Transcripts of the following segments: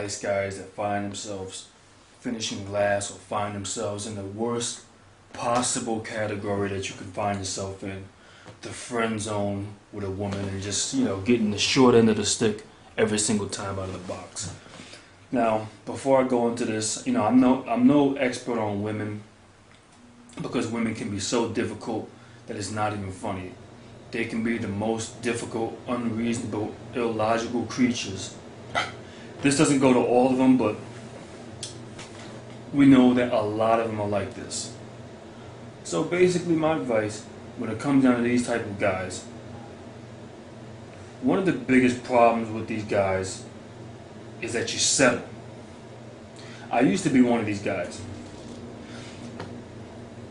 nice guys that find themselves finishing last or find themselves in the worst possible category that you can find yourself in. The friend zone with a woman and just, getting the short end of the stick every single time out of the box. Now, before I go into this, I'm no expert on women, because women can be so difficult that it's not even funny. They can be the most difficult, unreasonable, illogical creatures. This doesn't go to all of them, but we know that a lot of them are like this. So basically my advice when it comes down to these type of guys, one of the biggest problems with these guys is that you settle. I used to be one of these guys.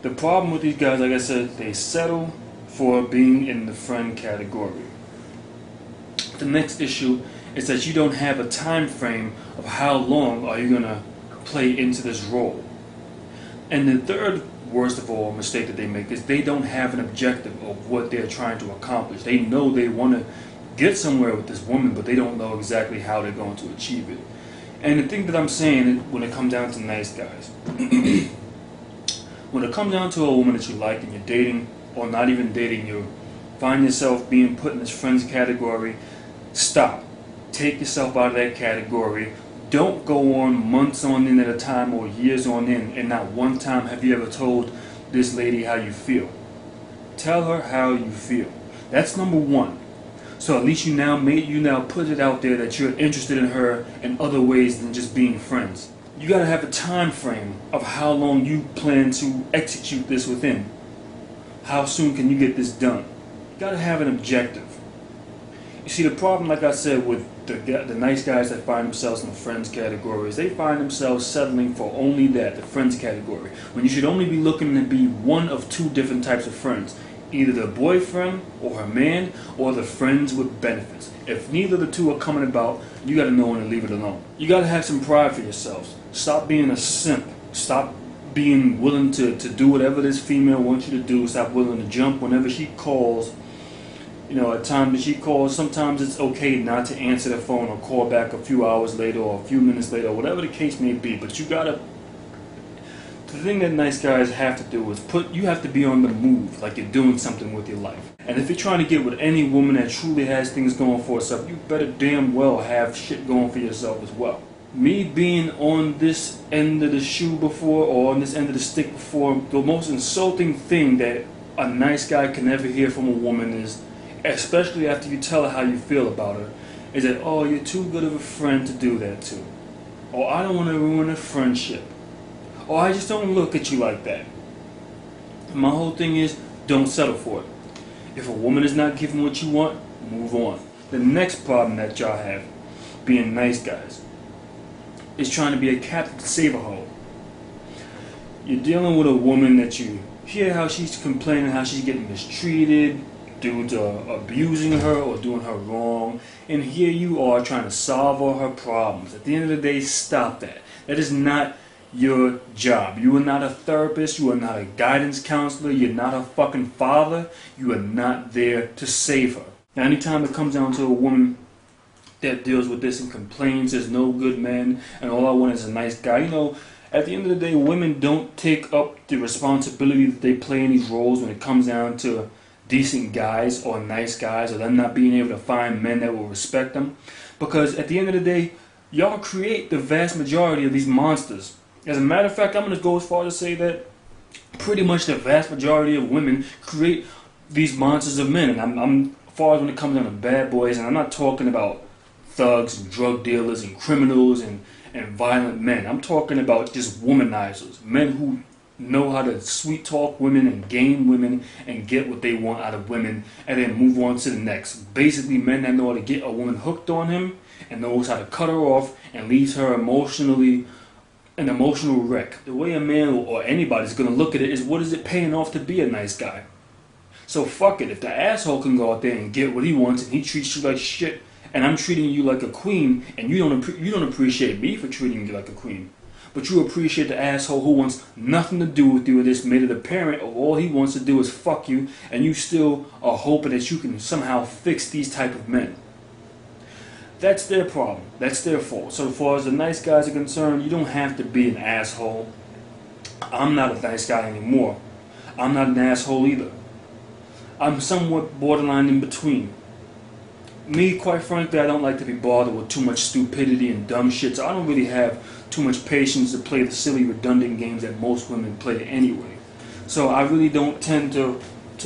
The problem with these guys, like I said, they settle for being in the friend category. The next issue is that you don't have a time frame of how long are you going to play into this role. And the third worst of all mistake that they make is they don't have an objective of what they're trying to accomplish. They know they want to get somewhere with this woman, but they don't know exactly how they're going to achieve it. And the thing that I'm saying when it comes down to nice guys, when it comes down to a woman that you like and you're dating, or not even dating, you find yourself being put in this friends category, stop. Take yourself out of that category. Don't go on months on end at a time or years on end and not one time have you ever told this lady how you feel. Tell her how you feel. That's number one. So at least you now put it out there that you're interested in her in other ways than just being friends. You gotta have a time frame of how long you plan to execute this within. How soon can you get this done? You gotta have an objective. You see, the problem, like I said, with the nice guys that find themselves in the friends category is they find themselves settling for only that, the friends category, when you should only be looking to be one of two different types of friends. Either the boyfriend or her man, or the friends with benefits. If neither of the two are coming about, you gotta know when to leave it alone. You gotta have some pride for yourselves. Stop being a simp. Stop being willing to do whatever this female wants you to do. Stop willing to jump whenever she calls. At times that she calls, sometimes it's okay not to answer the phone or call back a few hours later or a few minutes later, or whatever the case may be. But you gotta, the thing that nice guys have to do is you have to be on the move, like you're doing something with your life. And if you're trying to get with any woman that truly has things going for herself, you better damn well have shit going for yourself as well. Me being on this end of the shoe before, or on this end of the stick before, the most insulting thing that a nice guy can ever hear from a woman is, especially after you tell her how you feel about her, is that, oh, you're too good of a friend to do that to. Or I don't want to ruin a friendship. Or I just don't look at you like that. And my whole thing is, don't settle for it. If a woman is not giving what you want, move on. The next problem that y'all have, being nice guys, is trying to be a captain to save a hoe. You're dealing with a woman that you hear how she's complaining, how she's getting mistreated, dudes are abusing her or doing her wrong, and here you are trying to solve all her problems. At the end of the day, stop that. That is not your job. You are not a therapist, you are not a guidance counselor, you're not a fucking father, you are not there to save her. Now, anytime it comes down to a woman that deals with this and complains there's no good men and all I want is a nice guy, at the end of the day, women don't take up the responsibility that they play in these roles when it comes down to decent guys or nice guys, or them not being able to find men that will respect them. Because at the end of the day, y'all create the vast majority of these monsters. As a matter of fact, I'm going to go as far as to say that pretty much the vast majority of women create these monsters of men. And I'm as far as when it comes down to bad boys, and I'm not talking about thugs and drug dealers and criminals and violent men. I'm talking about just womanizers, men who know how to sweet talk women and game women and get what they want out of women and then move on to the next. Basically, men that know how to get a woman hooked on him and knows how to cut her off and leaves her emotionally an emotional wreck. The way a man or anybody's going to look at it is, what is it paying off to be a nice guy? So fuck it. If the asshole can go out there and get what he wants and he treats you like shit and I'm treating you like a queen and you don't appreciate me for treating you like a queen, but you appreciate the asshole who wants nothing to do with you, this made it apparent all he wants to do is fuck you, and you still are hoping that you can somehow fix these type of men. That's their problem. That's their fault. So as far as the nice guys are concerned, you don't have to be an asshole. I'm not a nice guy anymore. I'm not an asshole either. I'm somewhat borderline in between. Me, quite frankly, I don't like to be bothered with too much stupidity and dumb shit, so I don't really have too much patience to play the silly, redundant games that most women play anyway. So I really don't tend to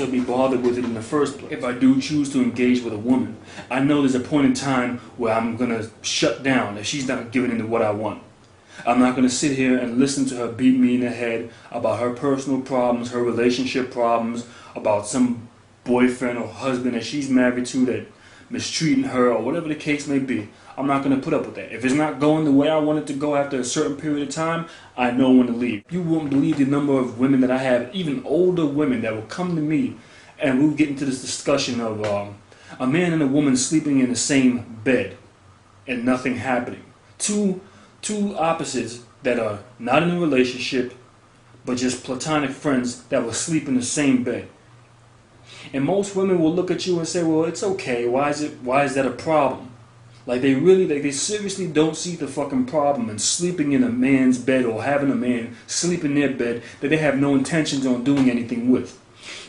be bothered with it in the first place. If I do choose to engage with a woman, I know there's a point in time where I'm going to shut down if she's not giving into what I want. I'm not going to sit here and listen to her beat me in the head about her personal problems, her relationship problems, about some boyfriend or husband that she's married to that mistreating her or whatever the case may be. I'm not going to put up with that. If it's not going the way I want it to go after a certain period of time, I know when to leave. You won't believe the number of women that I have, even older women, that will come to me and we'll get into this discussion of a man and a woman sleeping in the same bed and nothing happening. Two opposites that are not in a relationship but just platonic friends that will sleep in the same bed. And most women will look at you and say, well, it's okay. Why is that a problem? Like they seriously don't see the fucking problem in sleeping in a man's bed or having a man sleep in their bed that they have no intentions on doing anything with.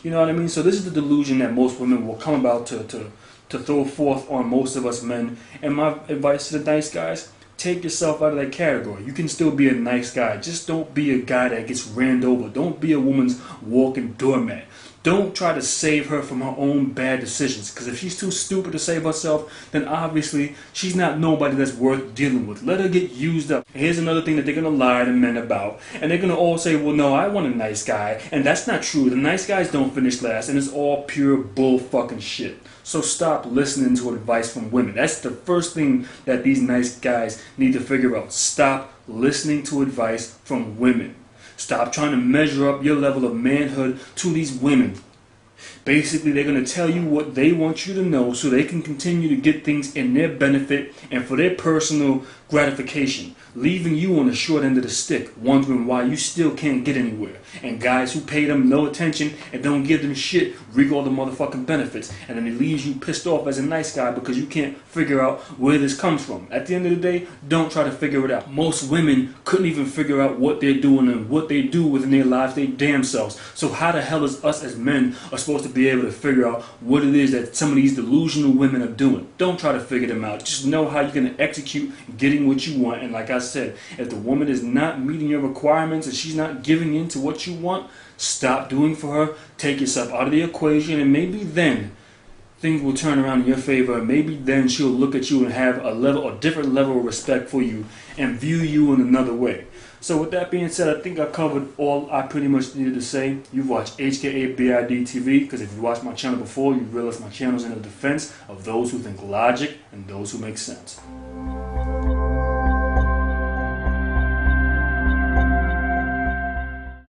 You know what I mean? So this is the delusion that most women will come about to throw forth on most of us men. And my advice to the nice guys, take yourself out of that category. You can still be a nice guy. Just don't be a guy that gets ran over. Don't be a woman's walking doormat. Don't try to save her from her own bad decisions, because if she's too stupid to save herself, then obviously she's not nobody that's worth dealing with. Let her get used up. Here's another thing that they're going to lie to men about, and they're going to all say, well, no, I want a nice guy, and that's not true. The nice guys don't finish last, and it's all pure bull fucking shit. So stop listening to advice from women. That's the first thing that these nice guys need to figure out. Stop listening to advice from women. Stop trying to measure up your level of manhood to these women. Basically, they're going to tell you what they want you to know so they can continue to get things in their benefit and for their personal gratification, leaving you on the short end of the stick, wondering why you still can't get anywhere. And guys who pay them no attention and don't give them shit reap all the motherfucking benefits, and then it leaves you pissed off as a nice guy because you can't figure out where this comes from. At the end of the day, don't try to figure it out. Most women couldn't even figure out what they're doing and what they do within their lives, they damn selves. So how the hell is us as men are supposed to be able to figure out what it is that some of these delusional women are doing? Don't try to figure them out. Just know how you're going to execute getting what you want. And like I said, if the woman is not meeting your requirements and she's not giving in to what you want, stop doing for her, take yourself out of the equation, and maybe then things will turn around in your favor. Maybe then she'll look at you and have a different level of respect for you and view you in another way. So with that being said, I think I covered all I pretty much needed to say. You've watched HKABID TV, because if you watched my channel before, you realize my channel is in the defense of those who think logic and those who make sense.